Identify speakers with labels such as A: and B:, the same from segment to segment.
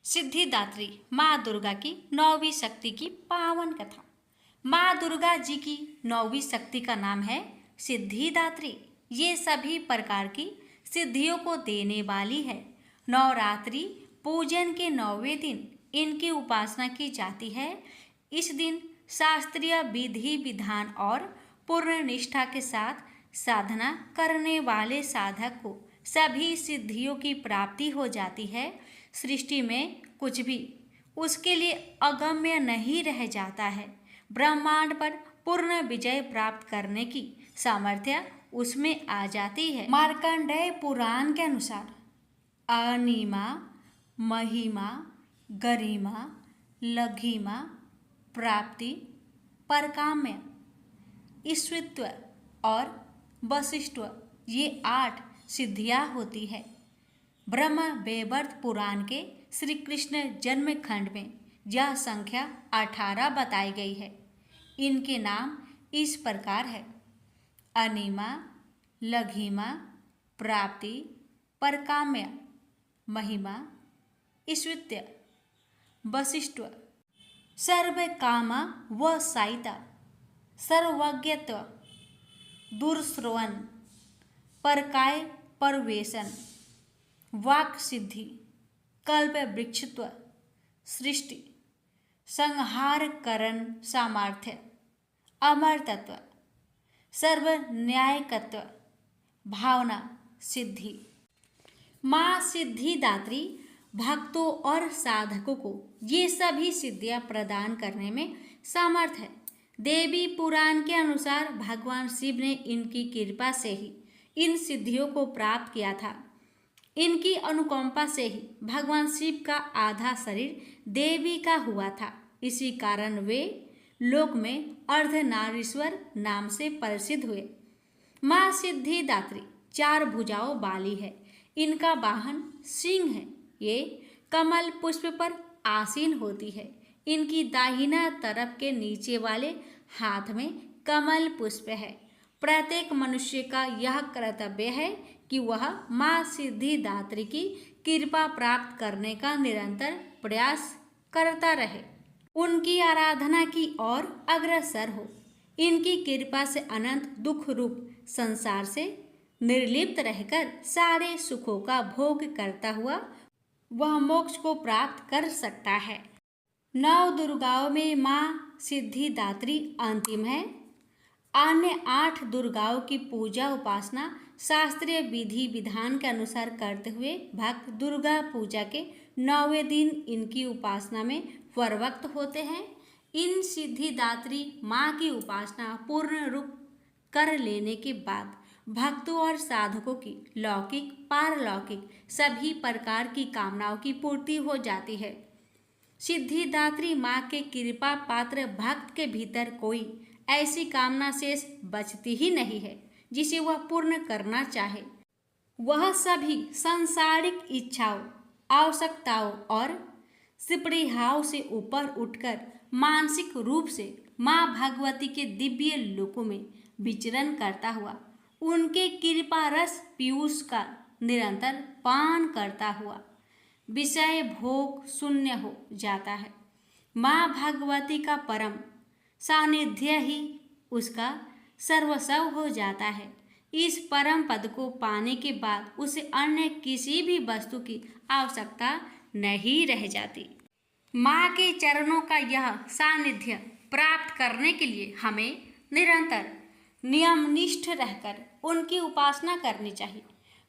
A: सिद्धिदात्री माँ दुर्गा की 9वीं शक्ति की पावन कथा। माँ दुर्गा जी की 9वीं शक्ति का नाम है सिद्धिदात्री। ये सभी प्रकार की सिद्धियों को देने वाली है। नवरात्रि पूजन के 9वें दिन इनकी उपासना की जाती है। इस दिन शास्त्रीय विधि विधान और पूर्ण निष्ठा के साथ साधना करने वाले साधक को सभी सिद्धियों की प्राप्ति हो जाती है। सृष्टि में कुछ भी उसके लिए अगम्य नहीं रह जाता है। ब्रह्मांड पर पूर्ण विजय प्राप्त करने की सामर्थ्य उसमें आ जाती है। मार्कंडेय पुराण के अनुसार अनिमा, महिमा, गरिमा, लघिमा, प्राप्ति, परकाम्य, ईश्वरत्व और वशिष्ठत्व ये 8 सिद्धियां होती है। ब्रह्म वैवर्त पुराण के श्री कृष्ण जन्म खंड में यह संख्या 18 बताई गई है। इनके नाम इस प्रकार है: अनिमा, लघिमा, प्राप्ति, परकाम्य, महिमा, ईश्वरत्व, वशिष्ठत्व, सर्वकामा व साइता, सर्वज्ञत्व, दुर्श्रवण, परकाय परवेशन, वाक् सिद्धि, कल्प वृक्षत्व, सृष्टि, संहार करण सामर्थ्य, अमरतत्व, सर्व न्यायकत्व, भावना सिद्धि। माँ सिद्धिदात्री भक्तों और साधकों को ये सभी सिद्धियां प्रदान करने में समर्थ है। देवी पुराण के अनुसार भगवान शिव ने इनकी कृपा से ही इन सिद्धियों को प्राप्त किया था। इनकी अनुकंपा से ही भगवान शिव का आधा शरीर देवी का हुआ था। इसी कारण वे लोक में अर्धनारीश्वर नाम से प्रसिद्ध हुए। माँ सिद्धिदात्री 4 भुजाओं वाली है। इनका वाहन सिंह है। ये कमल पुष्प पर आसीन होती है। इनकी दाहिना तरफ के नीचे वाले हाथ में कमल पुष्प है। प्रत्येक मनुष्य का यह कर्तव्य है कि वह माँ सिद्धिदात्री की कृपा प्राप्त करने का निरंतर प्रयास करता रहे, उनकी आराधना की ओर अग्रसर हो। इनकी कृपा से अनंत दुख रूप संसार से निर्लिप्त रहकर सारे सुखों का भोग करता हुआ वह मोक्ष को प्राप्त कर सकता है। 9 दुर्गाओं में माँ सिद्धिदात्री अंतिम है। अन्य 8 दुर्गाओं की पूजा उपासना शास्त्रीय विधि विधान के अनुसार करते हुए भक्त दुर्गा पूजा के 9वें दिन इनकी उपासना में प्रवृत्त होते हैं। इन सिद्धिदात्री माँ की उपासना पूर्ण रूप कर लेने के बाद भक्तों और साधकों की लौकिक पारलौकिक सभी प्रकार की कामनाओं की पूर्ति हो जाती है। सिद्धिदात्री माँ के कृपा पात्र भक्त के भीतर कोई ऐसी कामना शेष बचती ही नहीं है जिसे वह पूर्ण करना चाहे। वह सभी सांसारिक इच्छाओं, आवश्यकताओं और स्पृहाओं से ऊपर उठकर मानसिक रूप से माँ भगवती के दिव्य लोकों में विचरण करता हुआ उनके कृपा रस पीयूष का निरंतर पान करता हुआ विषय भोग शून्य हो जाता है। माँ भगवती का परम सानिध्य ही उसका सर्वस्व हो जाता है। इस परम पद को पाने के बाद उसे अन्य किसी भी वस्तु की आवश्यकता नहीं रह जाती। माँ के चरणों का यह सानिध्य प्राप्त करने के लिए हमें निरंतर नियमनिष्ठ रहकर उनकी उपासना करनी चाहिए।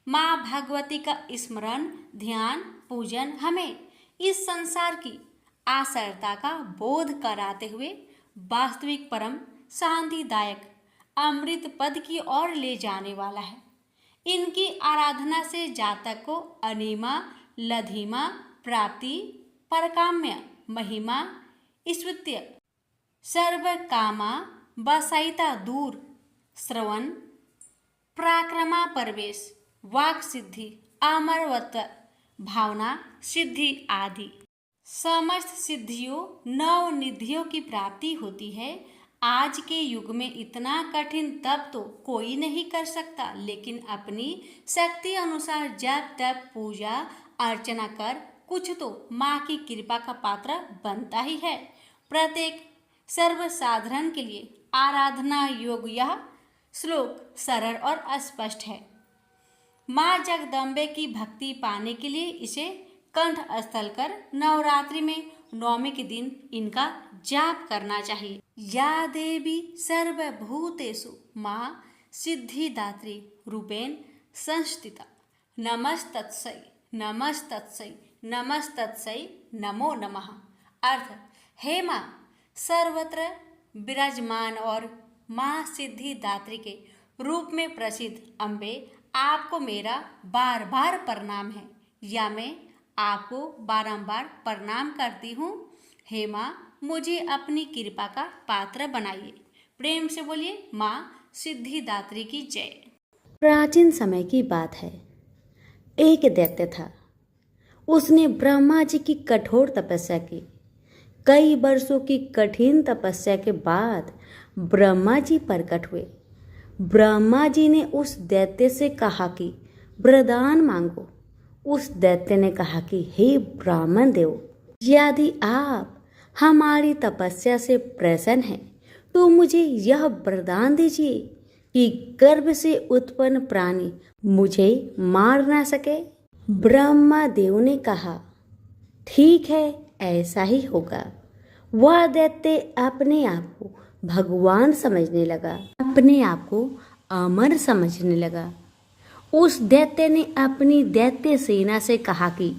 A: माँ भगवती का स्मरण, ध्यान, पूजन हमें इस संसार की आसरता का बोध कराते हुए वास्तविक परम शांतिदायक अमृत पद की ओर ले जाने वाला है। इनकी आराधना से जातक को अनिमा, लघिमा, प्राप्ति, परकाम्य, महिमा, ईश्वरत्व, सर्वकामा वसाइता दूर, श्रवण, पराक्रमा परवेश, वाक् सिद्धि, अमरत्व, भावना सिद्धि आदि समस्त सिद्धियों 9 निधियों की प्राप्ति होती है। आज के युग में इतना कठिन तप तो कोई नहीं कर सकता, लेकिन अपनी शक्ति अनुसार जप तप पूजा अर्चना कर कुछ तो माँ की कृपा का पात्र बनता ही है। प्रत्येक सर्वसाधारण के लिए आराधना योग्य यह श्लोक सरल और स्पष्ट है। माँ जगदम्बे की भक्ति पाने के लिए इसे कंठस्थल कर नवरात्रि में नवमी के दिन इनका जाप करना चाहिए। या देवी सर्वभूतेषु माँ सिद्धिदात्री रूपेण संस्थिता नमस्तत्सै नमस्तत्सै नमस्तत्सै नमो नमः। अर्थ, हे माँ सर्वत्र विराजमान और माँ सिद्धिदात्री के रूप में प्रसिद्ध अम्बे, आपको मेरा बार बार प्रणाम है, या मैं आपको बारंबार प्रणाम करती हूँ। हे माँ मुझे अपनी कृपा का पात्र बनाइए। प्रेम से बोलिए माँ सिद्धिदात्री की जय।
B: प्राचीन समय की बात है। एक दैत्य था। उसने ब्रह्मा जी की कठोर तपस्या की। कई वर्षों की कठिन तपस्या के बाद ब्रह्मा जी प्रकट हुए। ब्रह्मा जी ने उस दैत्य से कहा कि वरदान मांगो। उस दैत्य ने कहा कि हे ब्राह्मण देव, यदि आप हमारी तपस्या से प्रसन्न हैं तो मुझे यह वरदान दीजिए कि गर्भ से उत्पन्न प्राणी मुझे मार ना सके। ब्रह्मा देव ने कहा ठीक है, ऐसा ही होगा। वह दैत्य अपने आप को भगवान समझने लगा, अपने आप को अमर समझने लगा। उस दैत्य ने अपनी दैत्य सेना से कहा कि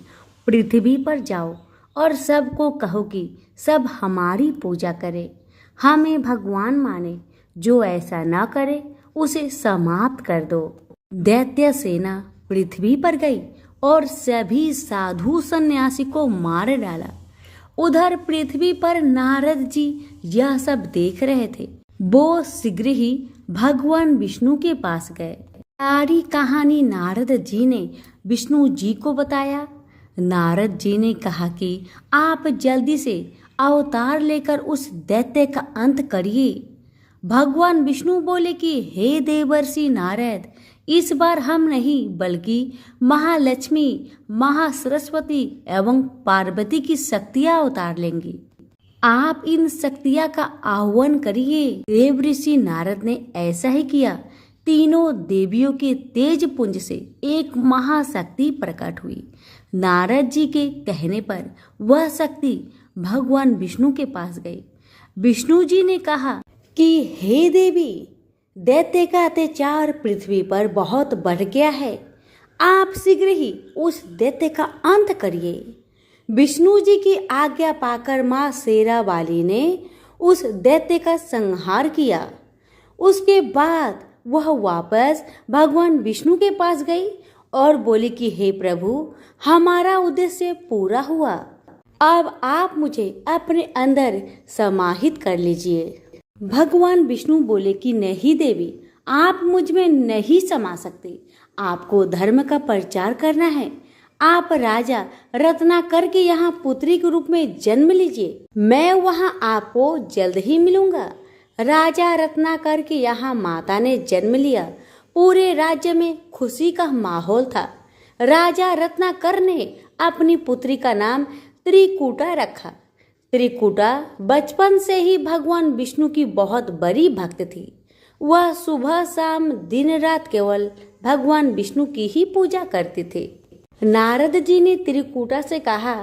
B: पृथ्वी पर जाओ और सबको कहो कि सब हमारी पूजा करे, हमें भगवान माने। जो ऐसा ना करे उसे समाप्त कर दो। दैत्य सेना पृथ्वी पर गई और सभी साधु सन्यासी को मार डाला। उधर पृथ्वी पर नारद जी यह सब देख रहे थे। वो शीघ्र ही भगवान विष्णु के पास गए। सारी कहानी नारद जी ने विष्णु जी को बताया। नारद जी ने कहा कि आप जल्दी से अवतार लेकर उस दैत्य का अंत करिए। भगवान विष्णु बोले कि हे देवर्षि नारद, इस बार हम नहीं बल्कि महालक्ष्मी, महासरस्वती एवं पार्वती की शक्तियां अवतार लेंगी। आप इन शक्तियां का आह्वान करिए। देवर्षि नारद ने ऐसा ही किया। तीनों देवियों के तेज पुंज से एक महाशक्ति प्रकट हुई। नारद जी के कहने पर वह शक्ति भगवान विष्णु के पास गई। विष्णु जी ने कहा कि हे देवी, दैत्य का अत्याचार पृथ्वी पर बहुत बढ़ गया है। आप शीघ्र ही उस दैत्य का अंत करिए। विष्णु जी की आज्ञा पाकर माँ शेरावाली ने उस दैत्य का संहार किया। उसके बाद वह वापस भगवान विष्णु के पास गई और बोली कि हे प्रभु, हमारा उद्देश्य पूरा हुआ। अब आप मुझे अपने अंदर समाहित कर लीजिए। भगवान विष्णु बोले कि नहीं देवी, आप मुझ में नहीं समा सकते। आपको धर्म का प्रचार करना है। आप राजा रत्नाकर के यहाँ पुत्री के रूप में जन्म लीजिए। मैं वहाँ आपको जल्द ही मिलूंगा। राजा रत्नाकर के यहाँ माता ने जन्म लिया। पूरे राज्य में खुशी का माहौल था। राजा रत्नाकर ने अपनी पुत्री का नाम त्रिकूटा रखा। त्रिकूटा बचपन से ही भगवान विष्णु की बहुत बड़ी भक्त थी। वह सुबह शाम दिन रात केवल भगवान विष्णु की ही पूजा करते थे। नारद जी ने त्रिकूटा से कहा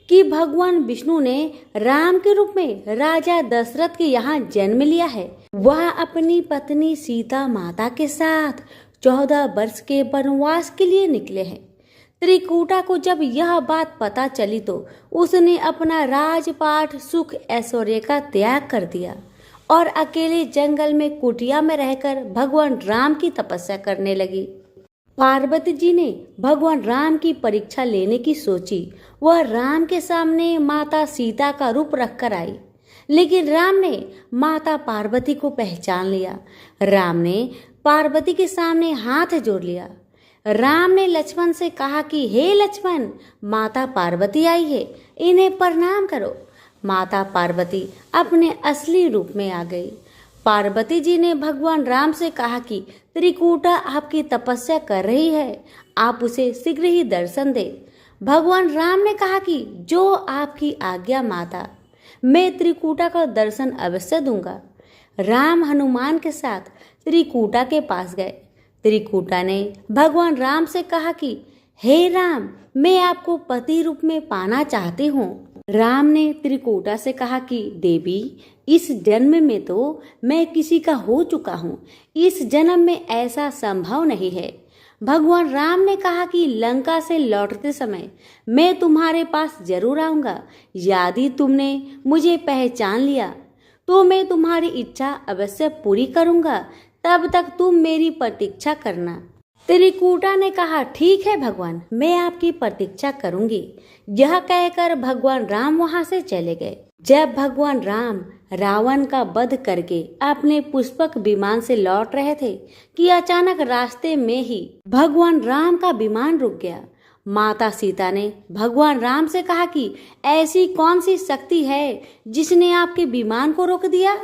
B: कि भगवान विष्णु ने राम के रूप में राजा दशरथ के यहाँ जन्म लिया है। वह अपनी पत्नी सीता माता के साथ 14 वर्ष के वनवास के लिए निकले हैं। त्रिकूटा को जब यह बात पता चली तो उसने अपना राजपाट सुख ऐश्वर्य का त्याग कर दिया और अकेले जंगल में कुटिया में रहकर भगवान राम की तपस्या करने लगी। पार्वती जी ने भगवान राम की परीक्षा लेने की सोची। वह राम के सामने माता सीता का रूप रखकर आई, लेकिन राम ने माता पार्वती को पहचान लिया। राम ने पार्वती के सामने हाथ जोड़ लिया। राम ने लक्ष्मण से कहा कि हे लक्ष्मण, माता पार्वती आई है, इन्हें प्रणाम करो। माता पार्वती अपने असली रूप में आ गई। पार्वती जी ने भगवान राम से कहा कि त्रिकूटा आपकी तपस्या कर रही है, आप उसे शीघ्र ही दर्शन दे। भगवान राम ने कहा कि जो आपकी आज्ञा माता, मैं त्रिकूटा का दर्शन अवश्य दूंगा। राम हनुमान के साथ त्रिकूटा के पास गए। त्रिकूटा ने भगवान राम से कहा कि हे राम, मैं आपको पति रूप में पाना चाहती हूँ। राम ने त्रिकूटा से कहा कि देवी, इस जन्म में तो मैं किसी का हो चुका हूँ, इस जन्म में ऐसा संभव नहीं है। भगवान राम ने कहा कि लंका से लौटते समय मैं तुम्हारे पास जरूर आऊंगा। यदि तुमने मुझे पहचान लिया तो मैं तुम्हारी इच्छा अवश्य पूरी करूंगा, तब तक तुम मेरी प्रतीक्षा करना। त्रिकूटा ने कहा ठीक है भगवान, मैं आपकी प्रतीक्षा करूंगी। यह कहकर भगवान राम वहां से चले गए। जब भगवान राम रावण का वध करके अपने पुष्पक विमान से लौट रहे थे कि अचानक रास्ते में ही भगवान राम का विमान रुक गया। माता सीता ने भगवान राम से कहा कि ऐसी कौन सी शक्ति है जिसने आपके विमान को रोक दिया।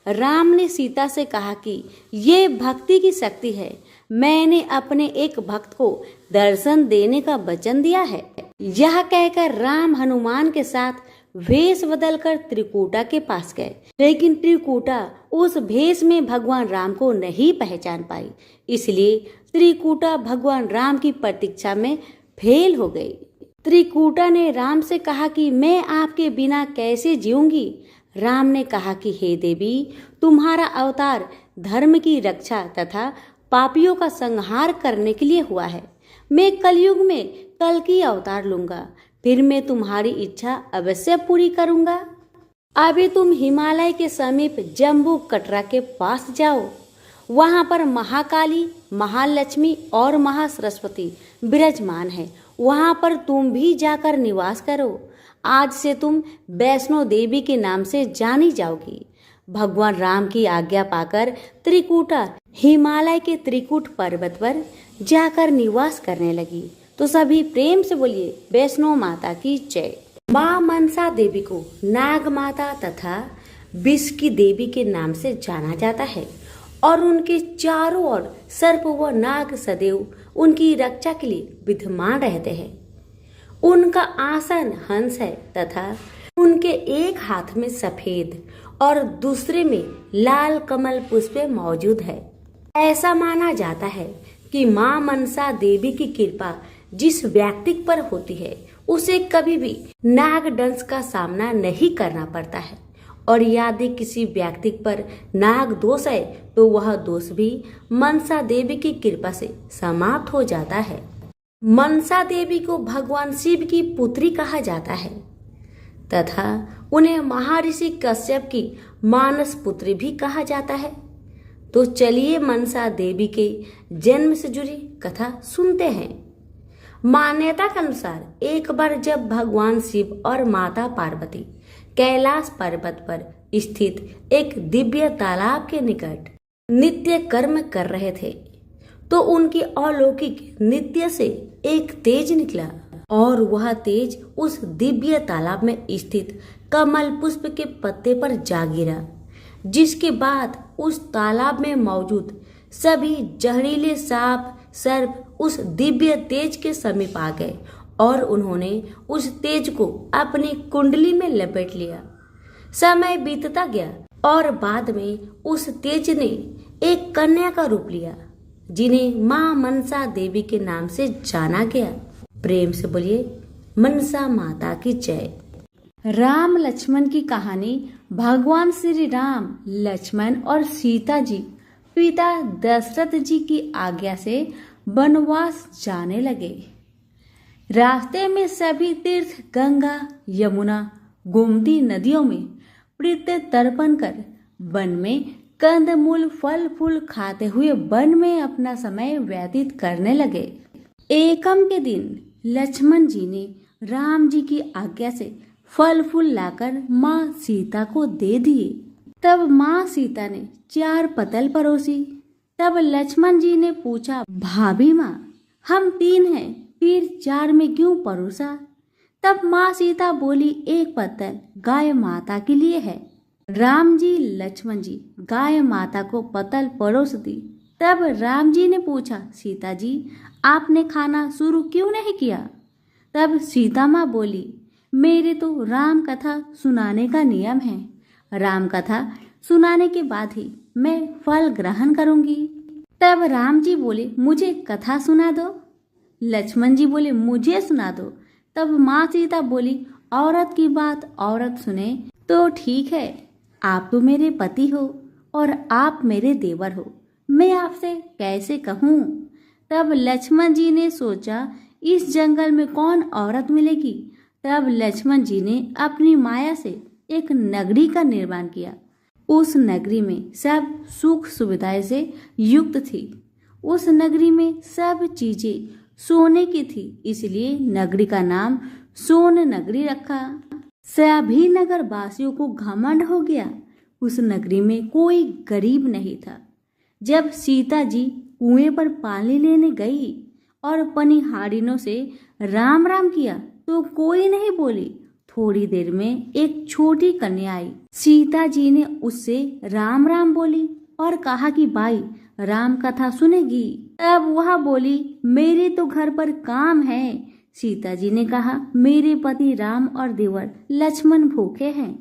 B: राम ने सीता से कहा कि ये भक्ति की शक्ति है। मैंने अपने एक भक्त को दर्शन देने का वचन दिया है। यह कहकर राम हनुमान के साथ वेश बदलकर त्रिकूटा के पास गए, लेकिन त्रिकूटा उस भेष में भगवान राम को नहीं पहचान पाई, इसलिए त्रिकूटा भगवान राम की प्रतीक्षा में फेल हो गई। त्रिकूटा ने राम से कहा कि मैं आपके बिना कैसे जीऊंगी। राम ने कहा कि हे देवी, तुम्हारा अवतार धर्म की रक्षा तथा पापियों का संहार करने के लिए हुआ है। मैं कलयुग में कल की अवतार लूंगा, फिर मैं तुम्हारी इच्छा अवश्य पूरी करूंगा। अभी तुम हिमालय के समीप जम्बू कटरा के पास जाओ। वहां पर महाकाली, महालक्ष्मी और महासरस्वती विराजमान है। वहां पर तुम भी जाकर निवास करो। आज से तुम वैष्णो देवी के नाम से जानी जाओगी। भगवान राम की आज्ञा पाकर त्रिकूटा हिमालय के त्रिकूट पर्वत पर जाकर निवास करने लगी। तो सभी प्रेम से बोलिए वैष्णो माता की जय। माँ मनसा देवी को नाग माता तथा विष की देवी के नाम से जाना जाता है और उनके चारों ओर सर्प व नाग सदैव उनकी रक्षा के लिए विद्यमान रहते हैं। उनका आसन हंस है तथा उनके एक हाथ में सफेद और दूसरे में लाल कमल पुष्प मौजूद है। ऐसा माना जाता है कि माँ मनसा देवी की कृपा जिस व्यक्ति पर होती है उसे कभी भी नाग दंश का सामना नहीं करना पड़ता है, और यदि किसी व्यक्ति पर नाग दोष है तो वह दोष भी मनसा देवी की कृपा से समाप्त हो जाता है। मनसा देवी को भगवान शिव की पुत्री कहा जाता है तथा उन्हें महर्षि कश्यप की मानस पुत्री भी कहा जाता है। तो चलिए मनसा देवी के जन्म से जुड़ी कथा सुनते हैं। मान्यता के अनुसार एक बार जब भगवान शिव और माता पार्वती कैलाश पर्वत पर स्थित एक दिव्य तालाब के निकट नित्य कर्म कर रहे थे तो उनकी अलौकिक नृत्य से एक तेज निकला और वह तेज उस दिव्य तालाब में स्थित कमल पुष्प के पत्ते पर जा गिरा, जिसके बाद उस तालाब में मौजूद सभी जहरीले सांप सर्प उस दिव्य तेज के समीप आ गए और उन्होंने उस तेज को अपनी कुंडली में लपेट लिया। समय बीतता गया और बाद में उस तेज ने एक कन्या का रूप लिया जिन्हें माँ मनसा देवी के नाम से जाना गया। प्रेम से बोलिए मनसा माता की जय। राम लक्ष्मण की कहानी। भगवान श्री राम, लक्ष्मण और सीता जी पिता दशरथ जी की आज्ञा से वनवास जाने लगे। रास्ते में सभी तीर्थ गंगा, यमुना, गोमती नदियों में प्रीत्य तर्पण कर वन में कंदमूल फल फूल खाते हुए वन में अपना समय व्यतीत करने लगे। एकम के दिन लक्ष्मण जी ने राम जी की आज्ञा से फल फूल लाकर माँ सीता को दे दिए। तब माँ सीता ने 4 पतल परोसी। तब लक्ष्मण जी ने पूछा, भाभी माँ, हम 3 हैं, फिर 4 में क्यों परोसा? तब माँ सीता बोली, 1 पतल गाय माता के लिए है। राम जी लक्ष्मण जी गाय माता को पतल परोस दी। तब राम जी ने पूछा, सीता जी, आपने खाना शुरू क्यों नहीं किया? तब सीता माँ बोली, मेरे तो राम कथा सुनाने का नियम है। राम कथा सुनाने के बाद ही मैं फल ग्रहण करूंगी। तब राम जी बोले, मुझे कथा सुना दो। लक्ष्मण जी बोले, मुझे सुना दो। तब माँ सीता बोली, औरत की बात औरत सुने तो ठीक है। आप तो मेरे पति हो और आप मेरे देवर हो, मैं आपसे कैसे कहूँ। तब लक्ष्मण जी ने सोचा, इस जंगल में कौन औरत मिलेगी। तब लक्ष्मण जी ने अपनी माया से एक नगरी का निर्माण किया। उस नगरी में सब सुख सुविधाएं से युक्त थी। उस नगरी में सब चीजें सोने की थी, इसलिए नगरी का नाम सोन नगरी रखा। सभी नगर वासियों को घमंड हो गया। उस नगरी में कोई गरीब नहीं था। जब सीता जी कुएं पर पानी लेने गई और पनिहारिनों से राम राम किया तो कोई नहीं बोली। थोड़ी देर में एक छोटी कन्या आई। सीता जी ने उससे राम राम बोली और कहा कि भाई राम कथा सुनेगी। तब वह बोली, मेरे तो घर पर काम है। सीता जी ने कहा, मेरे पति राम और देवर लक्ष्मण भूखे हैं।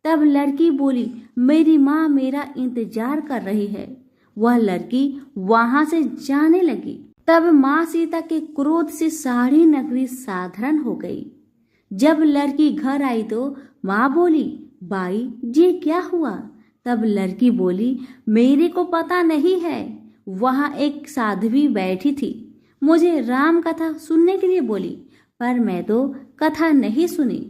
B: तब लड़की बोली, मेरी माँ मेरा इंतजार कर रही है। वह लड़की वहां से जाने लगी। तब माँ सीता के क्रोध से सारी नगरी साधारण हो गई। जब लड़की घर आई तो माँ बोली, बाई ये क्या हुआ। तब लड़की बोली, मेरे को पता नहीं है। वहां एक साध्वी बैठी थी, मुझे राम कथा सुनने के लिए बोली, पर मैं तो कथा नहीं सुनी।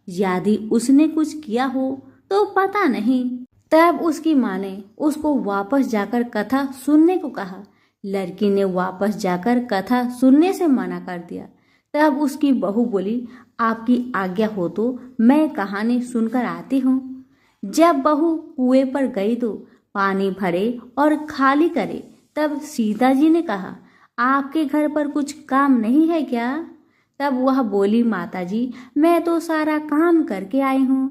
B: यदि उसने कुछ किया हो तो पता नहीं। तब उसकी माँ ने उसको वापस जाकर कथा सुनने को कहा। लड़की ने वापस जाकर कथा सुनने से मना कर दिया। तब उसकी बहू बोली, आपकी आज्ञा हो तो मैं कहानी सुनकर आती हूँ। जब बहू कुएं पर गई तो पानी भरे और खाली करे। तब सीता जी ने कहा, आपके घर पर कुछ काम नहीं है क्या। तब वह बोली, माता जी मैं तो सारा काम करके आई हूँ।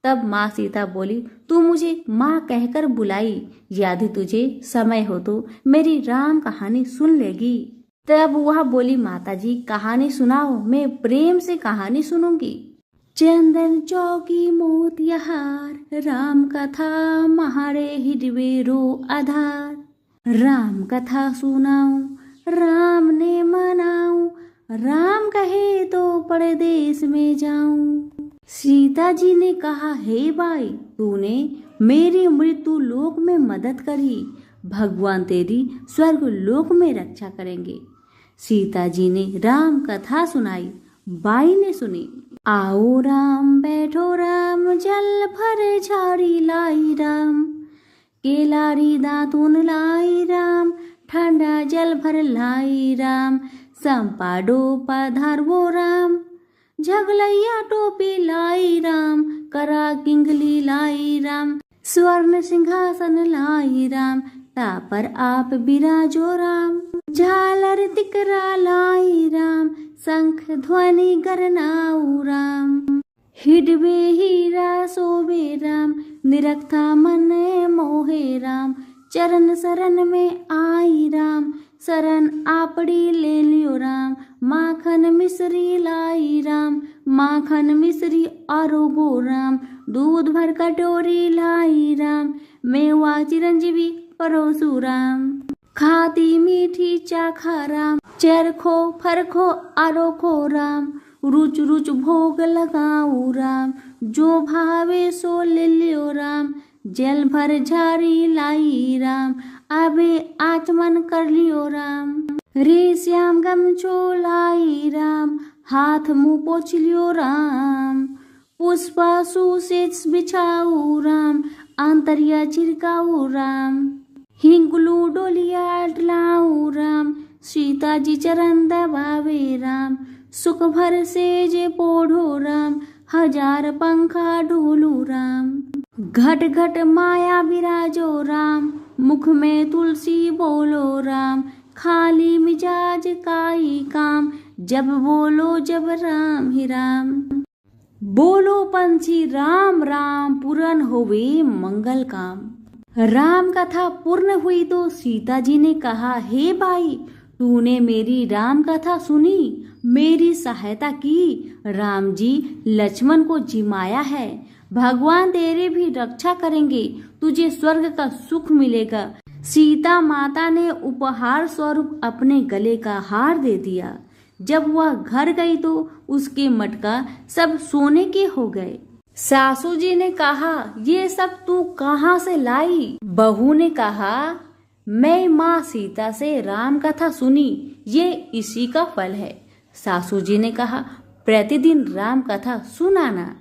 B: तब माँ सीता बोली, तू मुझे माँ कहकर बुलाई, यदि तुझे समय हो तो मेरी राम कहानी सुन लेगी। तब वह बोली, माता जी कहानी सुनाओ, मैं प्रेम से कहानी सुनूंगी। चंदन चौकी मोतिहार, राम कथा महारे हिडवेरो आधार। राम कथा सुनाऊं, राम ने मनाऊं, राम कहे तो परदेश में जाऊं। सीता जी ने कहा, हे भाई तूने मेरी मृत्यु लोक में मदद करी, भगवान तेरी स्वर्ग लोक में रक्षा करेंगे। सीता जी ने राम कथा सुनाई। बाई ने सुनी। आओ राम बैठो राम, जल भर झाड़ी लाई राम, केलारी दातुन लाई राम, ठंडा जल भर लाई राम, संपाडो पधारवो राम, झगलैया टोपी लाई राम, करा किंगली लाई राम, स्वर्ण सिंहासन लाई राम, तापर आप बिराजो राम, झालर तिकरा लाई राम, शंख ध्वनि गरनाऊ राम, हिडवे हीरा शोभे राम, निरखता मन मोहे राम, चरण शरण में आई राम, शरण आपड़ी ले लियो राम, माखन मिश्री लाई राम, माखन मिश्री आरोगो राम, दूध भर कटोरी लाई राम, मेवा चिरंजीवी परोसु राम, खाती मीठी चाखा राम, चरखो फरखो आरोखो राम, रुच रुच भोग लगाऊ राम, जो भावे सो ले लियो राम, जल भर झारी लाई राम, अबे आचमन कर लियो राम, रे श्याम गमछो लाई राम, हाथ मुंह पोछ लियो राम, पुष्पा सुसेच बिछाऊ राम, आंतरिया छिड़काऊ राम, हिंगलू डोलिया डलाऊ राम, सीता जी चरण दबावे राम, सुख भर से जे पोढ़ो राम, हजार पंखा ढोलू राम, घट घट माया विराजो राम, मुख में तुलसी बोलो राम, खाली मिजाज काई काम, जब बोलो जब राम ही राम, बोलो पंछी राम राम, पूर्ण होवे मंगल काम। राम कथा पूर्ण हुई तो सीता जी ने कहा, हे भाई तूने मेरी राम कथा सुनी मेरी सहायता की। राम जी लक्ष्मण को जिमाया है। भगवान तेरी भी रक्षा करेंगे, तुझे स्वर्ग का सुख मिलेगा। सीता माता ने उपहार स्वरूप अपने गले का हार दे दिया। जब वह घर गई तो उसके मटका सब सोने के हो गए। सासू जी ने कहा, ये सब तू कहाँ से लाई? बहू ने कहा, मैं माँ सीता से राम कथा सुनी, ये इसी का फल है। सासू जी ने कहा, प्रतिदिन राम कथा सुनाना।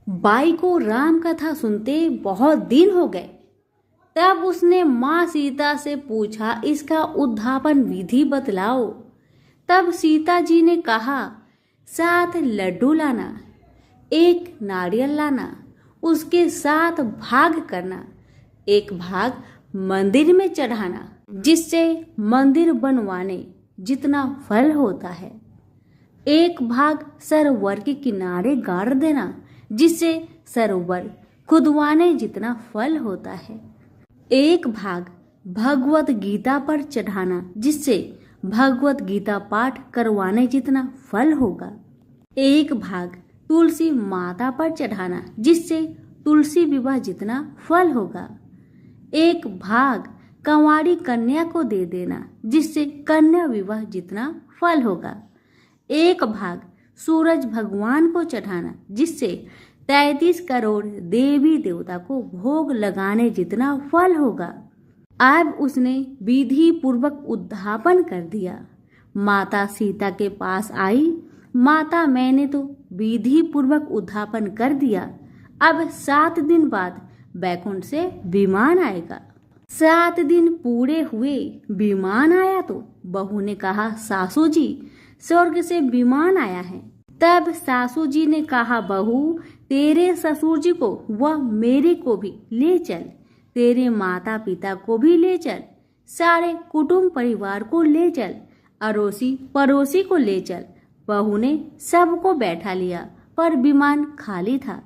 B: बाई को राम कथा सुनते बहुत दिन हो गए। तब उसने माँ सीता से पूछा, इसका उद्धापन विधि बतलाओ। तब सीता जी ने कहा, 7 लड्डू लाना, 1 नारियल लाना, उसके 7 भाग करना, 1 भाग मंदिर में चढ़ाना, जिससे मंदिर बनवाने जितना फल होता है। 1 भाग सरोवर के किनारे गाड़ देना, जिससे सरोवर खुदवाने जितना फल होता है। 1 भाग भगवत गीता पर चढ़ाना, जिससे भगवत गीता पाठ करवाने जितना फल होगा। 1 भाग तुलसी माता पर चढ़ाना, जिससे तुलसी विवाह जितना फल होगा। 1 भाग कंवारी कन्या को दे देना, जिससे कन्या विवाह जितना फल होगा। 1 भाग सूरज भगवान को चढ़ाना, जिससे 33 करोड़ देवी देवता को भोग लगाने जितना फल होगा। अब उसने विधि पूर्वक उद्धापन कर दिया। माता सीता के पास आई, माता मैंने तो विधि पूर्वक उद्धापन कर दिया, अब 7 दिन बाद बैकुंठ से विमान आएगा। 7 दिन पूरे हुए, विमान आया तो बहू ने कहा, सासू जी स्वर्ग से विमान आया है। तब सासू जी ने कहा, बहू तेरे ससुर जी को व मेरे को भी ले चल, तेरे माता पिता को भी ले चल, सारे कुटुंब परिवार को ले चल, अड़ोसी पड़ोसी को ले चल। बहू ने सबको बैठा लिया, पर विमान खाली था।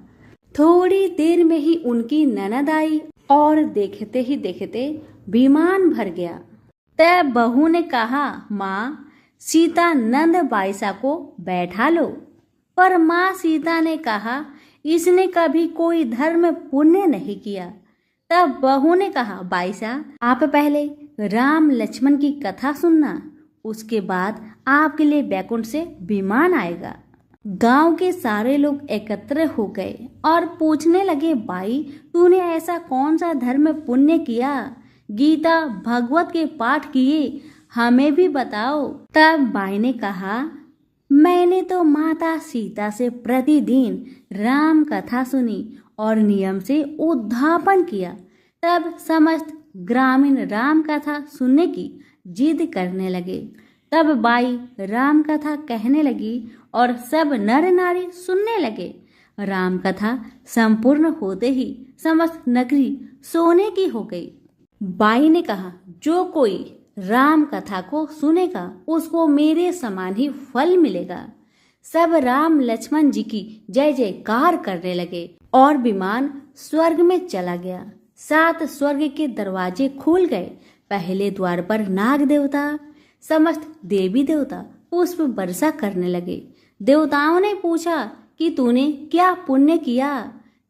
B: थोड़ी देर में ही उनकी ननद आई और देखते ही देखते विमान भर गया। तब बहू ने कहा, माँ सीता नंद बाईसा को बैठा लो। पर माँ सीता ने कहा, इसने कभी कोई धर्म पुण्य नहीं किया। तब बहू ने कहा, बाईसा आप पहले राम लक्ष्मण की कथा सुनना, उसके बाद आपके लिए बैकुंठ से विमान आएगा। गांव के सारे लोग एकत्र हो गए और पूछने लगे, बाई तूने ऐसा कौन सा धर्म पुण्य किया? गीता भगवत के पाठ किए, हमें भी बताओ। तब बाई ने कहा, मैंने तो माता सीता से प्रतिदिन राम कथा सुनी और नियम से उद्धापन किया। तब समस्त ग्रामीण राम कथा सुनने की जिद करने लगे। तब बाई राम कथा कहने लगी और सब नर नारी सुनने लगे। राम कथा संपूर्ण होते ही समस्त नगरी सोने की हो गई। बाई ने कहा, जो कोई राम कथा को सुनेगा उसको मेरे समान ही फल मिलेगा। सब राम लक्ष्मण जी की जय जयकार करने लगे और विमान स्वर्ग में चला गया। 7 स्वर्ग के दरवाजे खुल गए। पहले द्वार पर नाग देवता, समस्त देवी देवता पुष्प वर्षा करने लगे। देवताओं ने पूछा कि तूने क्या पुण्य किया?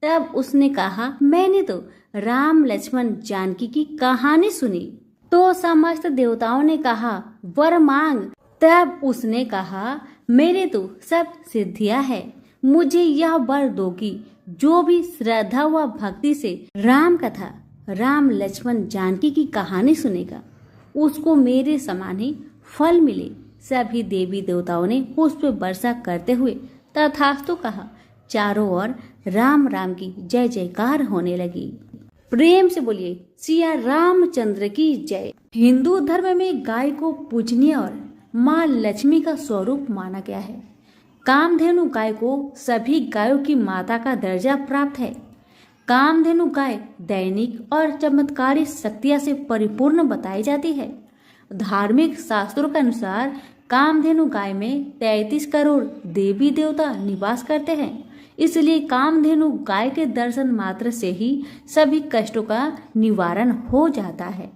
B: तब उसने कहा, मैंने तो राम लक्ष्मण जानकी की कहानी सुनी। तो समस्त देवताओं ने कहा, वर मांग। तब उसने कहा, मेरे तो सब सिद्धियां है, मुझे यह वर दो कि जो भी श्रद्धा व भक्ति से राम कथा राम लक्ष्मण जानकी की कहानी सुनेगा उसको मेरे समान ही फल मिले। सभी देवी देवताओं ने पुष्प वर्षा करते हुए तथास्तु कहा। चारों ओर राम राम की जय जयकार होने लगी। प्रेम से बोलिए सिया रामचंद्र की जय। हिंदू धर्म में गाय को पूजनीय और माँ लक्ष्मी का स्वरूप माना गया है। कामधेनु गाय को सभी गायों की माता का दर्जा प्राप्त है। कामधेनु गाय दैनिक और चमत्कारी शक्तियां से परिपूर्ण बताई जाती है। धार्मिक शास्त्रों के अनुसार कामधेनु गाय में 33 करोड़ देवी देवता निवास करते हैं, इसलिए कामधेनु गाय के दर्शन मात्र से ही सभी कष्टों का निवारण हो जाता है।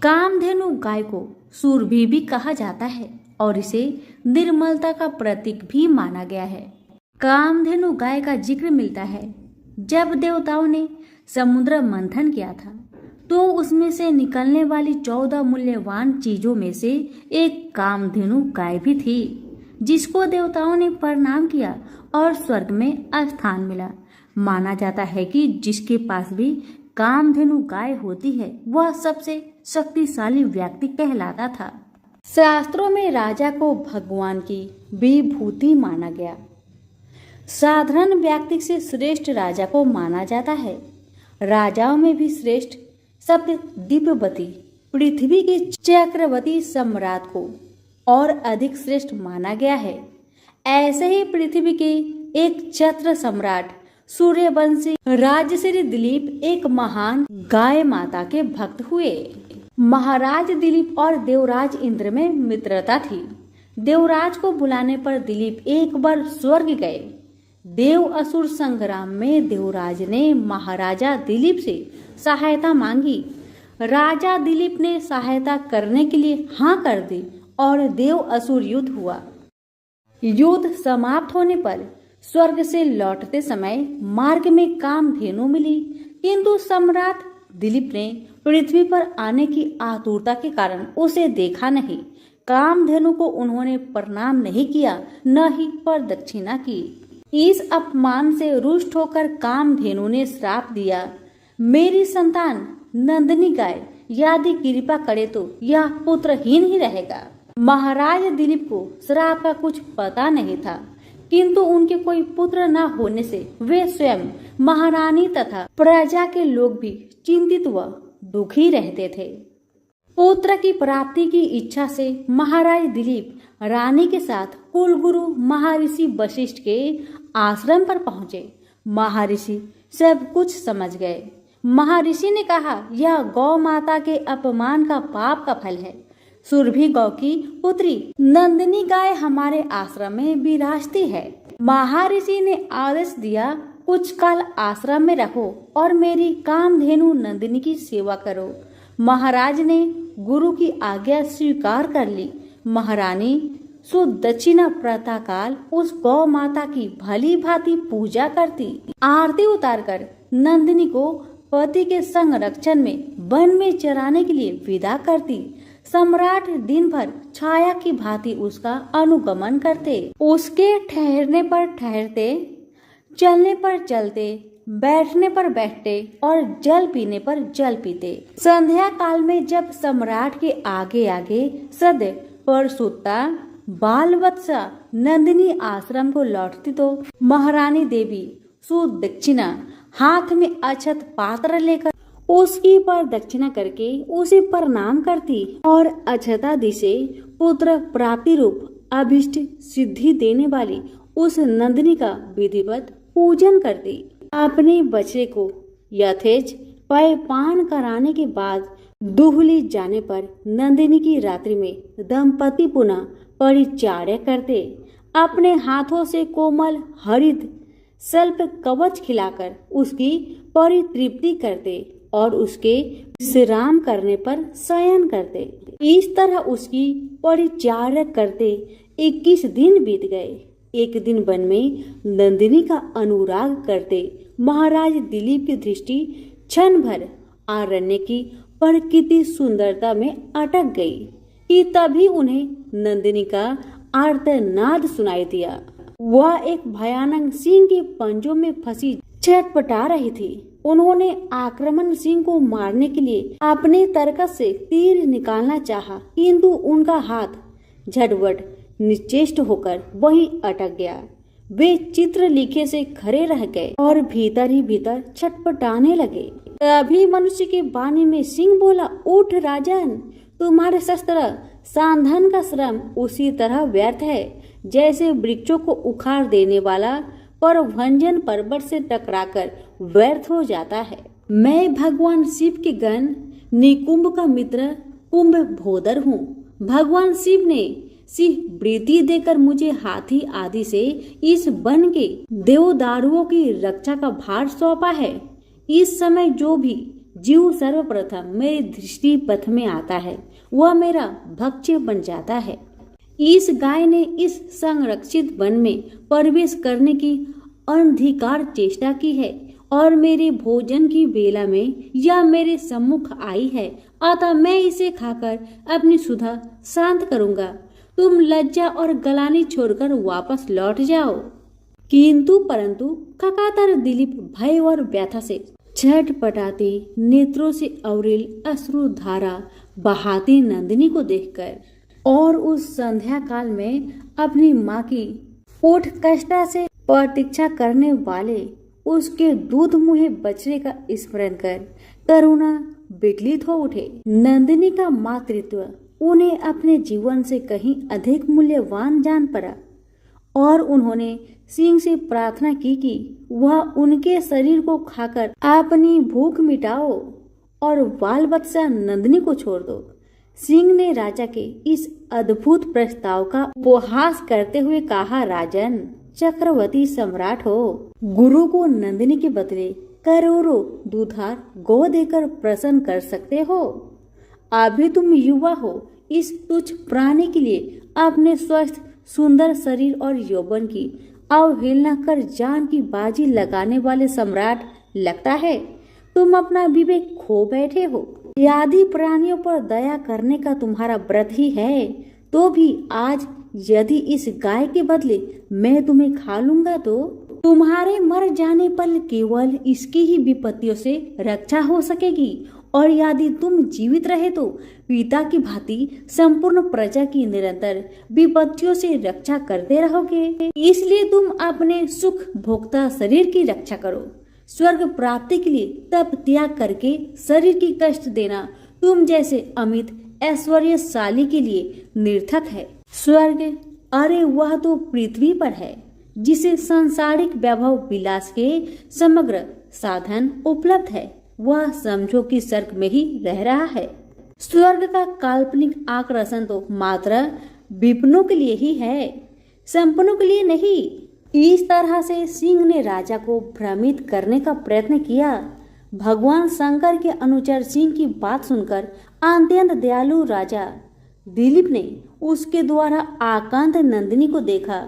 B: कामधेनु गाय को सुरभि भी कहा जाता है और इसे निर्मलता का प्रतीक भी माना गया है। कामधेनु गाय का जिक्र मिलता है जब देवताओं ने समुद्र मंथन किया था तो उसमें से निकलने वाली 14 मूल्यवान चीजों में से एक कामधेनु गाय भी थी, जिसको देवताओं ने प्रणाम किया और स्वर्ग में स्थान मिला। माना जाता है कि जिसके पास भी कामधेनु गाय होती है वह सबसे शक्तिशाली व्यक्ति कहलाता था। शास्त्रों में राजा को भगवान की विभूति माना गया। साधारण व्यक्ति से श्रेष्ठ राजा को माना जाता है। राजाओं में भी श्रेष्ठ सप्त दिव्यवती पृथ्वी के चक्रवर्ती सम्राट को और अधिक श्रेष्ठ माना गया है। ऐसे ही पृथ्वी के एक छत्र सम्राट सूर्यवंशी राजश्री दिलीप एक महान गाय माता के भक्त हुए। महाराज दिलीप और देवराज इंद्र में मित्रता थी। देवराज को बुलाने पर दिलीप एक बार स्वर्ग गए। देव असुर संग्राम में देवराज ने महाराजा दिलीप से सहायता मांगी। राजा दिलीप ने सहायता करने के लिए हाँ कर दी और देव असुर युद्ध हुआ। युद्ध समाप्त होने पर स्वर्ग से लौटते समय मार्ग में कामधेनु मिली, किंतु सम्राट दिलीप ने पृथ्वी पर आने की आतुरता के कारण उसे देखा नहीं। कामधेनु को उन्होंने प्रणाम नहीं किया, न ही प्रदक्षिणा की। इस अपमान से रुष्ट होकर कामधेनु ने श्राप दिया, मेरी संतान नंदिनी गाय यदि कृपा करे तो यह पुत्रहीन ही रहेगा। महाराज दिलीप को श्राप का कुछ पता नहीं था, किंतु उनके कोई पुत्र न होने से वे स्वयं महारानी तथा प्रजा के लोग भी चिंतित व दुखी रहते थे। पुत्र की प्राप्ति की इच्छा से महाराज दिलीप रानी के साथ कुलगुरु महर्षि वशिष्ठ के आश्रम पर पहुंचे। महर्षि सब कुछ समझ गए। महर्षि ने कहा, यह गौ माता के अपमान का पाप का फल है। सुरभि गौ की पुत्री नंदिनी गाय हमारे आश्रम में विराजती है। महर्षि ने आदेश दिया, कुछ काल आश्रम में रहो और मेरी कामधेनु नंदिनी की सेवा करो। महाराज ने गुरु की आज्ञा स्वीकार कर ली। महारानी सुदक्षिणा प्रातःकाल उस गौ माता की भली भांति पूजा करती। आरती उतारकर नंदिनी को पति के संरक्षण में वन में चराने के लिए विदा करती। सम्राट दिन भर छाया की भांति उसका अनुगमन करते। उसके ठहरने पर ठहरते, चलने पर चलते, बैठने पर बैठते और जल पीने पर जल पीते। संध्या काल में जब सम्राट के आगे आगे सद परसुत्ता बाल वत्सा नंदिनी आश्रम को लौटती तो महारानी देवी सुदक्षिणा हाथ में अक्षत पात्र लेकर उसकी प्रदक्षिणा करके उसे प्रणाम करती और अक्षतादि से पुत्र प्राप्ति रूप अभिष्ट सिद्धि देने वाली उस नंदिनी का विधिवत पूजन करती। अपने बच्चे को यथेच पान कराने के बाद दुहली जाने पर नंदिनी की रात्रि में दंपति पुनः परिचर्या करते। अपने हाथों से कोमल हरित सल्प कवच खिलाकर उसकी परितृप्ति करते और उसके विश्राम करने पर शयन करते। इस तरह उसकी परिचर्या करते 21 दिन बीत गए। एक दिन वन में नंदिनी का अनुराग करते महाराज दिलीप की दृष्टि क्षण भर आरण्य की प्रकृति सुंदरता में अटक गई कि तभी उन्हें नंदिनी का आर्तनाद सुनाई दिया। वह एक भयानक सिंह के पंजों में फंसी छटपटा रही थी। उन्होंने आक्रमण सिंह को मारने के लिए अपने तरकस से तीर निकालना चाहा, किंतु उनका हाथ झटपट निश्चेष्ट होकर वहीं अटक गया। वे चित्रलेखे से खड़े रह गए और भीतर ही भीतर छटपटाने लगे। तभी मनुष्य के वाणी में सिंह बोला, उठ राजन, तुम्हारे शस्त्र सांधन का श्रम उसी तरह व्यर्थ है जैसे वृक्षों को उखाड़ देने वाला परभंजन पर्वत से टकराकर व्यर्थ हो जाता है। मैं भगवान शिव के गण निकुंभ का मित्र कुंभ भोदर हूँ। भगवान शिव ने सिंह वृत्ति देकर मुझे हाथी आदि से इस वन के देवदारुओं की रक्षा का भार सौंपा है। इस समय जो भी जीव सर्वप्रथम मेरी दृष्टि पथ में आता है, वह मेरा भक्ष्य बन जाता है। इस गाय ने इस संरक्षित वन में प्रवेश करने की अनधिकार चेष्टा की है और मेरे भोजन की बेला में यह मेरे सम्मुख आई है, अतः मैं इसे खाकर अपनी सुधा शांत करूंगा। तुम लज्जा और गलानी छोड़कर वापस लौट जाओ। किंतु परंतु ककातर दिलीप भय और व्यथा से छटपटाती नेत्रों से अविरल अश्रुधारा बहाती नंदिनी को देखकर और उस संध्या काल में अपनी माँ की ओठ कष्टा से प्रतीक्षा करने वाले उसके दूध मुहे बछड़े का स्मरण कर करुणा विचलित हो उठे। नंदिनी का मातृत्व उन्हें अपने जीवन से कहीं अधिक मूल्यवान जान पड़ा और उन्होंने सिंह से प्रार्थना की कि वह उनके शरीर को खाकर अपनी भूख मिटाओ और बाल बच्चा नंदिनी को छोड़ दो। सिंह ने राजा के इस अद्भुत प्रस्ताव का उपहास करते हुए कहा, राजन, चक्रवर्ती सम्राट हो, गुरु को नंदिनी के बदले करोड़ों दूधार गौ देकर प्रसन्न कर सकते हो। अभी तुम युवा हो, इस तुच्छ प्राणी के लिए अपने स्वस्थ सुंदर शरीर और यौवन की अवहेलना कर जान की बाजी लगाने वाले सम्राट लगता है तुम अपना विवेक खो बैठे हो। यदि प्राणियों पर दया करने का तुम्हारा व्रत ही है तो भी आज यदि इस गाय के बदले मैं तुम्हें खा लूंगा तो तुम्हारे मर जाने पर केवल इसकी ही विपत्तियों से रक्षा हो सकेगी और यदि तुम जीवित रहे तो पिता की भांति संपूर्ण प्रजा की निरंतर विपत्तियों से रक्षा करते रहोगे। इसलिए तुम अपने सुख भोक्ता शरीर की रक्षा करो। स्वर्ग प्राप्ति के लिए तप त्याग करके शरीर की कष्ट देना तुम जैसे अमित ऐश्वर्यशाली के लिए निर्थक है। स्वर्ग, अरे वह तो पृथ्वी पर है जिसे सांसारिक वैभव विलास के समग्र साधन उपलब्ध है, वह समझो कि स्वर्ग में ही रह रहा है। स्वर्ग का काल्पनिक आकर्षण तो मात्र विपिनों के लिए ही है, संपन्नों के लिए नहीं। इस तरह से सिंह ने राजा को भ्रमित करने का प्रयत्न किया। भगवान शंकर के अनुचर सिंह की बात सुनकर अत्यंत दयालु राजा दिलीप ने उसके द्वारा आकांत नंदिनी को देखा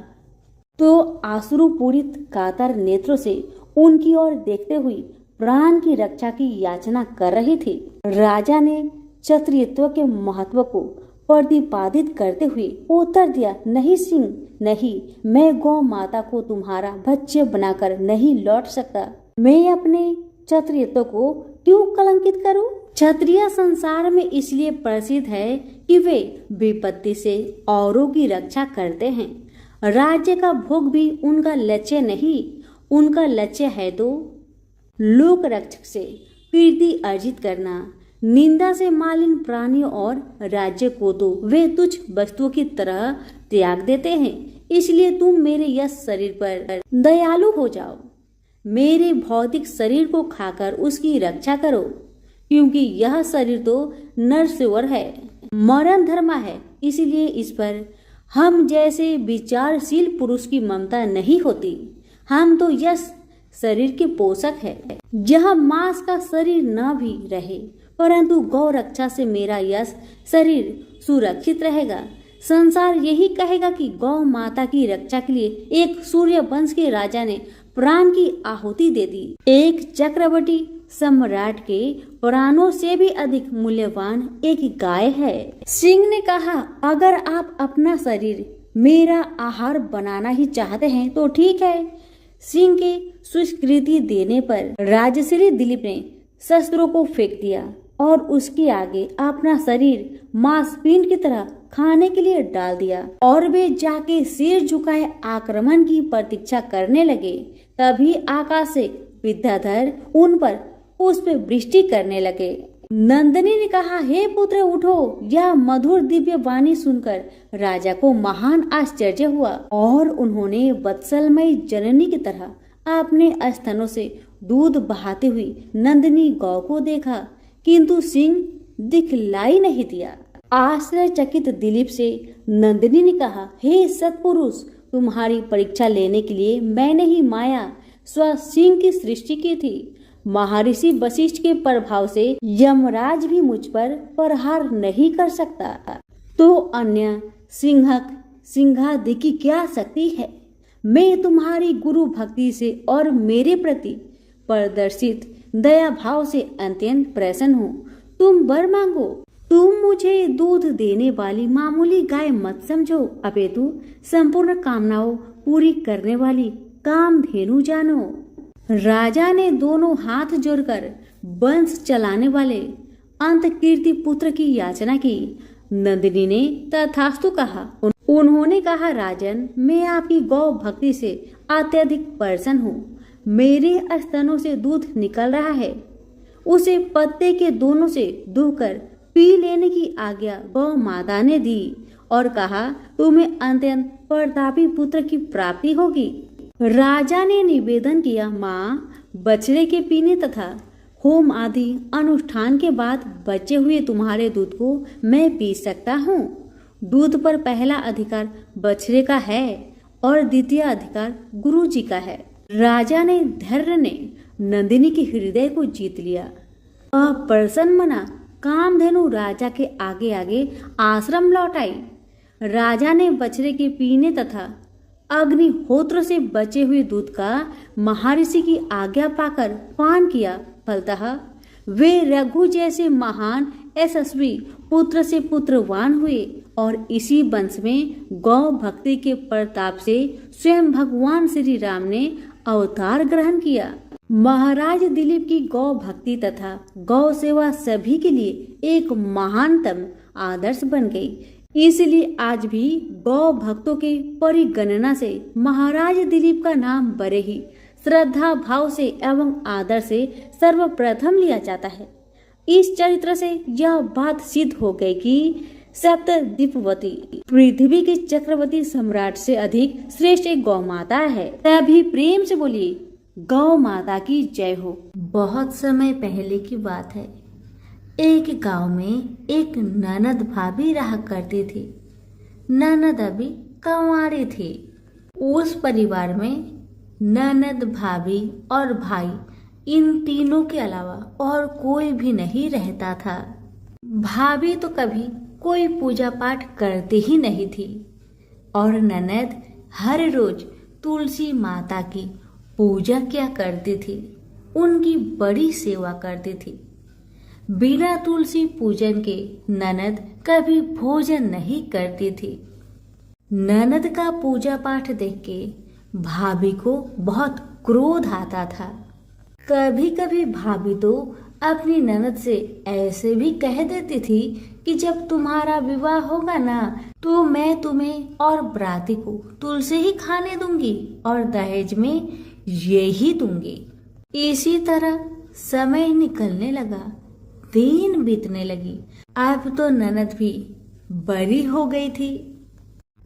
B: तो आश्रुपूरित कातर नेत्रों से उनकी ओर देखते हुए प्राण की रक्षा की याचना कर रही थी। राजा ने क्षत्रियत्व के महत्व को प्रतिपादित करते हुए उत्तर दिया, नहीं सिंह, नहीं, मैं गौ माता को तुम्हारा भक्ष्य बनाकर नहीं लौट सकता। मैं अपने क्षत्रियत्व को क्यों कलंकित करूं? क्षत्रिय संसार में इसलिए प्रसिद्ध है कि वे विपत्ति से औरों की रक्षा करते हैं। राज्य का भोग भी उनका लक्ष्य नहीं, उनका लक्ष्य है तो लोक रक्षक से कीर्ति अर्जित करना। निंदा से मालिन प्राणियों और राज्य को तो वे तुच्छ वस्तुओं की तरह त्याग देते हैं। इसलिए तुम मेरे यश शरीर पर दयालु हो जाओ, मेरे भौतिक शरीर को खाकर उसकी रक्षा करो, क्योंकि यह शरीर तो नरसेवर है, मरण धर्मा है। इसलिए इस पर हम जैसे विचारशील पुरुष की ममता नहीं होती। हम तो यश शरीर के पोषक है। जहाँ मांस का शरीर न भी रहे परंतु गौ रक्षा से मेरा यश शरीर सुरक्षित रहेगा। संसार यही कहेगा कि गौ माता की रक्षा के लिए एक सूर्य वंश के राजा ने प्राण की आहुति दे दी। एक चक्रवर्ती सम्राट के प्राणों से भी अधिक मूल्यवान एक गाय है। सिंह ने कहा, अगर आप अपना शरीर मेरा आहार बनाना ही चाहते हैं तो ठीक है। सिंह के स्वीकृति देने पर राजश्री दिलीप ने शस्त्रों को फेंक दिया और उसके आगे अपना शरीर मांसपिंड की तरह खाने के लिए डाल दिया और वे जाके सिर झुकाए आक्रमण की प्रतीक्षा करने लगे। तभी आकाश से विद्याधर उन पर पुष्प वृष्टि करने लगे। नंदिनी ने कहा, हे पुत्र उठो। यह मधुर दिव्य वाणी सुनकर राजा को महान आश्चर्य हुआ और उन्होंने वत्सलमयी जननी की तरह अपने स्तनों से दूध बहाती हुई नंदिनी गौ को देखा, किंतु सिंह दिखलाई नहीं दिया। आश्चर्यचकित दिलीप से नंदिनी ने कहा, हे सत्पुरुष, तुम्हारी परीक्षा लेने के लिए मैंने ही माया स्व सिंह की सृष्टि की थी। महर्षि वशिष्ठ के प्रभाव से यमराज भी मुझ पर प्रहार नहीं कर सकता, तो अन्य सिंहादि की क्या शक्ति है। मैं तुम्हारी गुरु भक्ति से और मेरे प्रति प्रदर्शित दया भाव से अत्यंत प्रसन्न हूँ। तुम वर मांगो। तुम मुझे दूध देने वाली मामूली गाय मत समझो, अपितु संपूर्ण कामनाओं पूरी करने वाली कामधेनु जानो। राजा ने दोनों हाथ जोड़कर वंश चलाने वाले अंत कीर्ति पुत्र की याचना की। नंदिनी ने तथास्तु कहा। उन्होंने कहा, राजन, मैं आपकी गौ भक्ति से अत्यधिक प्रसन्न हूँ। मेरे स्तनों से दूध निकल रहा है, उसे पत्ते के दोनों से दुहकर पी लेने की आज्ञा गौ माता ने दी और कहा, तुम्हें अत्यंत प्रतापी पुत्र की प्राप्ति होगी। राजा ने निवेदन किया, माँ, बछड़े के पीने तथा होम आदि अनुष्ठान के बाद बचे हुए तुम्हारे दूध को मैं पी सकता हूँ। दूध पर पहला अधिकार बछड़े का है और द्वितीय अधिकार गुरु जी का है। राजा ने धैर्य ने नंदिनी के हृदय को जीत लिया। प्रसन्न मना कामधेनु राजा के आगे आगे आश्रम लौट आई। राजा ने बछड़े के पीने तथा अग्निहोत्र से बचे हुए दूध का महर्षि की आज्ञा पाकर पान किया। फलतः वे रघु जैसे महान यशस्वी पुत्र से पुत्रवान हुए और इसी वंश में गौ भक्ति के प्रताप से स्वयं भगवान श्री राम ने अवतार ग्रहण किया। महाराज दिलीप की गौ भक्ति तथा गौ सेवा सभी के लिए एक महानतम आदर्श बन गई। इसलिए आज भी गौ भक्तों के परिगणना से महाराज दिलीप का नाम बड़े ही श्रद्धा भाव से एवं आदर से सर्वप्रथम लिया जाता है। इस चरित्र से यह बात सिद्ध हो गई कि सप्तद्वीपवती पृथ्वी के चक्रवर्ती सम्राट से अधिक श्रेष्ठ एक गौ माता है। तभी प्रेम से बोलिए, गौ माता की जय हो। बहुत समय पहले की बात है। एक गांव में एक ननद भाभी रहा करती थी। ननद अभी कंवारी थी। उस परिवार में ननद, भाभी और भाई, इन तीनों के अलावा और कोई भी नहीं रहता था। भाभी तो कभी कोई पूजा पाठ करती ही नहीं थी और ननद हर रोज तुलसी माता की पूजा किया करती थी, उनकी बड़ी सेवा करती थी। बिना तुलसी पूजन के ननद कभी भोजन नहीं करती थी। ननद का पूजा पाठ देख के भाभी को बहुत क्रोध आता था। कभी कभी भाभी तो अपनी ननद से ऐसे भी कह देती थी कि जब तुम्हारा विवाह होगा ना, तो मैं तुम्हें और बराती को तुलसी ही खाने दूंगी और दहेज में यही दूंगी। इसी तरह समय निकलने लगा, दिन बीतने लगी। अब तो ननद भी बड़ी हो गई थी।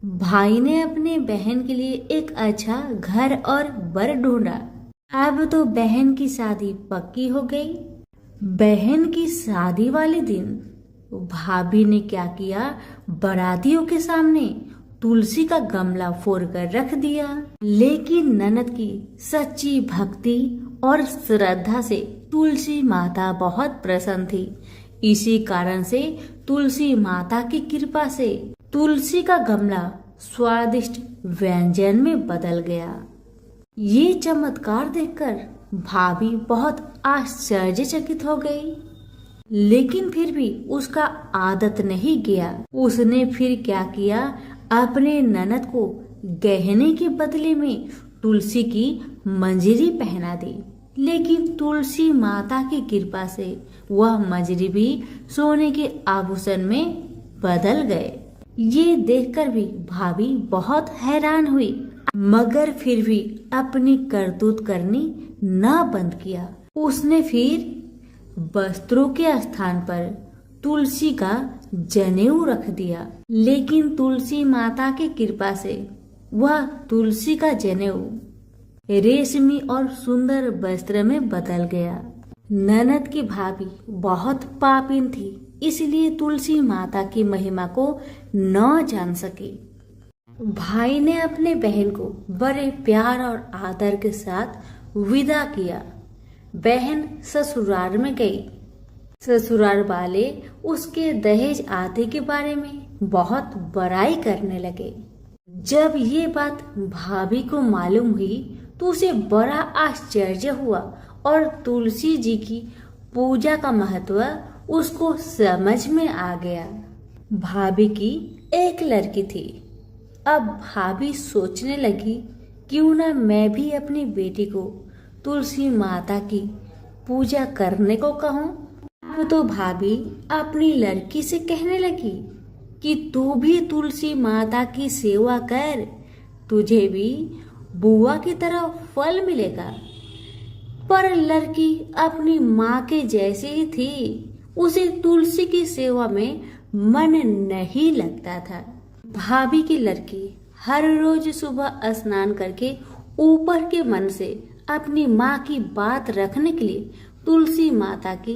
B: भाई ने अपने बहन के लिए एक अच्छा घर और वर ढूंढा। अब तो बहन की शादी पक्की हो गई। बहन की शादी वाले दिन भाभी ने क्या किया, बारातियों के सामने तुलसी का गमला फोड़कर रख दिया। लेकिन ननद की सच्ची भक्ति और श्रद्धा से तुलसी माता बहुत प्रसन्न थी। इसी कारण से तुलसी माता की कृपा से तुलसी का गमला स्वादिष्ट व्यंजन में बदल गया। ये चमत्कार देखकर भाभी बहुत आश्चर्यचकित हो गई, लेकिन फिर भी उसका आदत नहीं गया। उसने फिर क्या किया, अपने ननद को गहने के बदले में तुलसी की मंजरी पहना दी। लेकिन तुलसी माता की कृपा से वह मंजरी भी सोने के आभूषण में बदल गए। ये देखकर भी भाभी बहुत हैरान हुई, मगर फिर भी अपनी करतूत करनी न बंद किया। उसने फिर वस्त्रों के स्थान पर तुलसी का जनेऊ रख दिया। लेकिन तुलसी माता की कृपा से वह तुलसी का जनेऊ रेशमी और सुंदर वस्त्र में बदल गया। ननद की भाभी बहुत पापिन थी, इसलिए तुलसी माता की महिमा को न जान सकी। भाई ने अपने बहन को बड़े प्यार और आदर के साथ विदा किया। बहन ससुराल में गई। ससुराल वाले उसके दहेज आदि के बारे में बहुत बड़ाई करने लगे। जब ये बात भाभी को मालूम हुई तो उसे बड़ा आश्चर्य हुआ और तुलसी जी की पूजा का महत्व उसको समझ में आ गया। भाभी की एक लड़की थी। अब भाभी सोचने लगी, क्यों ना मैं भी अपनी बेटी को तुलसी माता की पूजा करने को कहूँ। अब तो भाभी अपनी लड़की से कहने लगी कि तू भी तुलसी माता की सेवा कर, तुझे भी बुआ की तरह फल मिलेगा। पर लड़की अपनी माँ के जैसी ही थी, उसे तुलसी की सेवा में मन नहीं लगता था। भाभी की लड़की हर रोज सुबह स्नान करके ऊपर के मन से अपनी माँ की बात रखने के लिए तुलसी माता की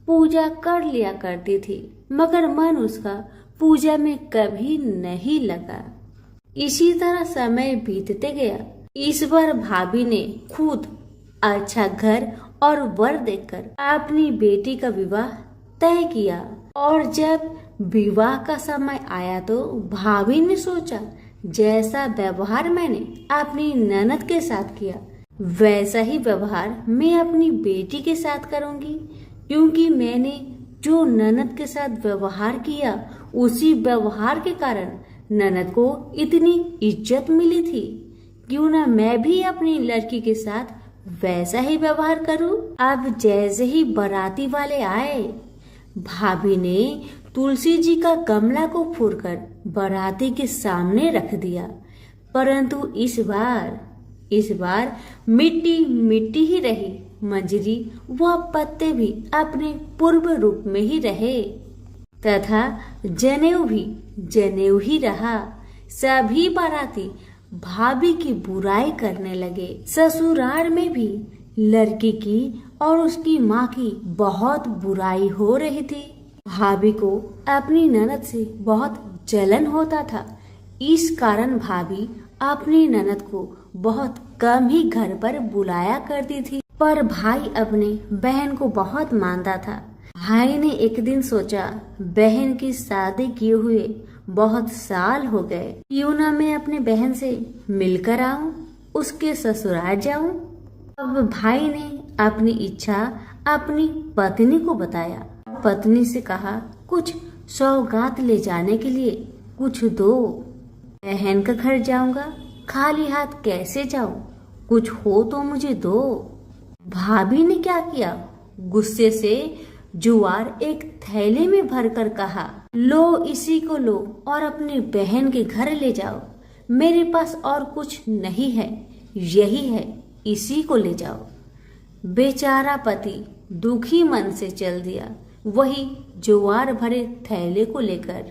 B: पूजा कर लिया करती थी, मगर मन उसका पूजा में कभी नहीं लगा। इसी तरह समय बीतते गया। इस बार भाभी ने खुद अच्छा घर और वर देखकर अपनी बेटी का विवाह तय किया। और जब विवाह का समय आया तो भाभी ने सोचा, जैसा व्यवहार मैंने अपनी ननद के साथ किया वैसा ही व्यवहार मैं अपनी बेटी के साथ करूंगी, क्योंकि मैंने जो ननद के साथ व्यवहार किया उसी व्यवहार के कारण ननद को इतनी इज्जत मिली थी। क्यों ना मैं भी अपनी लड़की के साथ वैसा ही व्यवहार करूं। अब जैसे ही बाराती वाले आए, भाभी ने तुलसी जी का गमला को फोड़कर बाराती के सामने रख दिया, परंतु इस बार मिट्टी मिट्टी ही रही। मंजरी व पत्ते भी अपने पूर्व रूप में ही रहे तथा जनेऊ भी जनेऊ ही रहा। सभी बाराती भाभी की बुराई करने लगे। ससुराल में भी लड़की की और उसकी माँ की बहुत बुराई हो रही थी। भाभी को अपनी ननद से बहुत जलन होता था। इस कारण भाभी अपनी ननद को बहुत कम ही घर पर बुलाया करती थी। पर भाई अपने बहन को बहुत मानता था। भाई ने एक दिन सोचा, बहन की शादी किए हुए बहुत साल हो गए, क्यों ना मैं अपने बहन से मिलकर आऊं, उसके ससुराल जाऊं। अब भाई ने अपनी इच्छा अपनी पत्नी को बताया। पत्नी से कहा, कुछ सौगात ले जाने के लिए कुछ दो। बहन का घर जाऊंगा, खाली हाथ कैसे जाऊं, कुछ हो तो मुझे दो। भाभी ने क्या किया, गुस्से से जुआर एक थैले में भरकर कहा, लो इसी को लो और अपनी बहन के घर ले जाओ। मेरे पास और कुछ नहीं है, यही है, इसी को ले जाओ। बेचारा पति दुखी मन से चल दिया, वही जुआर भरे थैले को लेकर,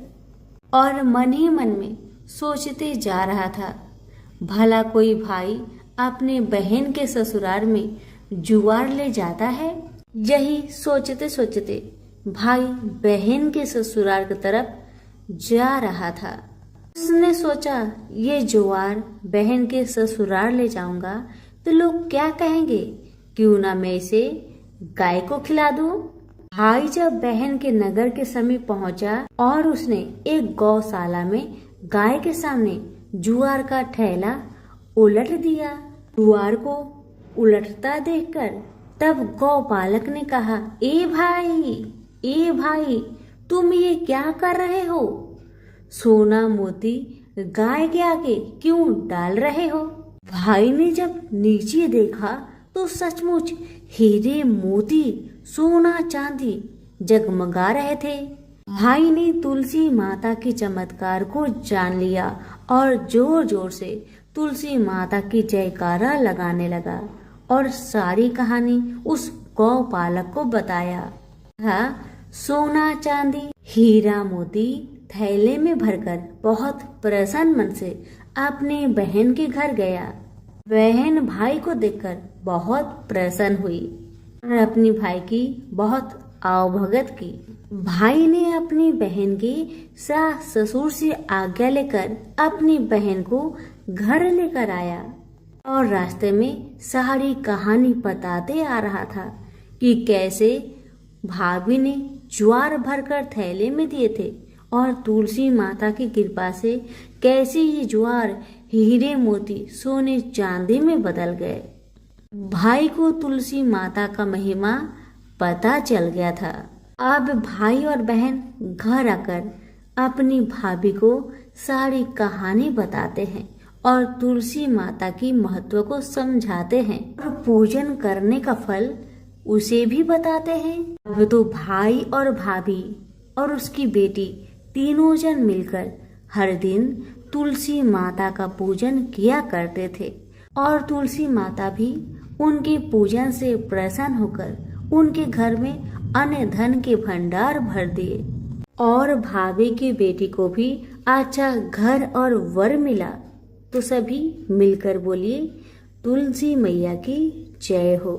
B: और मन ही मन में सोचते जा रहा था, भला कोई भाई अपने बहन के ससुराल में जुआर ले जाता है। यही सोचते सोचते भाई बहन के ससुराल की तरफ जा रहा था। उसने सोचा, ये जुआर बहन के ससुराल ले जाऊंगा तो लोग क्या कहेंगे, क्यों ना मैं इसे गाय को खिला दूं। भाई जब बहन के नगर के समीप पहुंचा और उसने एक गौशाला में गाय के सामने जुआर का थैला उलट दिया। जुआर को उलटता देखकर तब गौपालक ने कहा, ए भाई तुम ये क्या कर रहे हो, सोना मोती गाय के आगे क्यों डाल रहे हो। भाई ने जब नीचे देखा तो सचमुच हीरे मोती सोना चांदी जगमगा रहे थे। भाई ने तुलसी माता के चमत्कार को जान लिया और जोर जोर से तुलसी माता की जयकारा लगाने लगा और सारी कहानी उस गौपालक को बताया। सोना चांदी हीरा मोती थैले में भरकर बहुत प्रसन्न मन से अपने बहन के घर गया। बहन भाई को देखकर बहुत प्रसन्न हुई और अपनी भाई की बहुत आवभगत की। भाई ने अपनी बहन की सास ससुर से आज्ञा लेकर अपनी बहन को घर लेकर आया और रास्ते में सारी कहानी बताते आ रहा था कि कैसे भाभी ने ज्वार भरकर थैले में दिए थे और तुलसी माता की कृपा से कैसे ये ज्वार हीरे मोती सोने चांदी में बदल गए। भाई को तुलसी माता का महिमा पता चल गया था। अब भाई और बहन घर आकर अपनी भाभी को सारी कहानी बताते हैं और तुलसी माता की महत्व को समझाते हैं और पूजन करने का फल उसे भी बताते हैं। अब तो भाई और भाभी और उसकी बेटी तीनों जन मिलकर हर दिन तुलसी माता का पूजन किया करते थे और तुलसी माता भी उनके पूजन से प्रसन्न होकर उनके घर में अन्न धन के भंडार भर दिए और भाभी की बेटी को भी अच्छा घर और वर मिला। तो सभी मिलकर बोलिए तुलसी मैया की जय हो।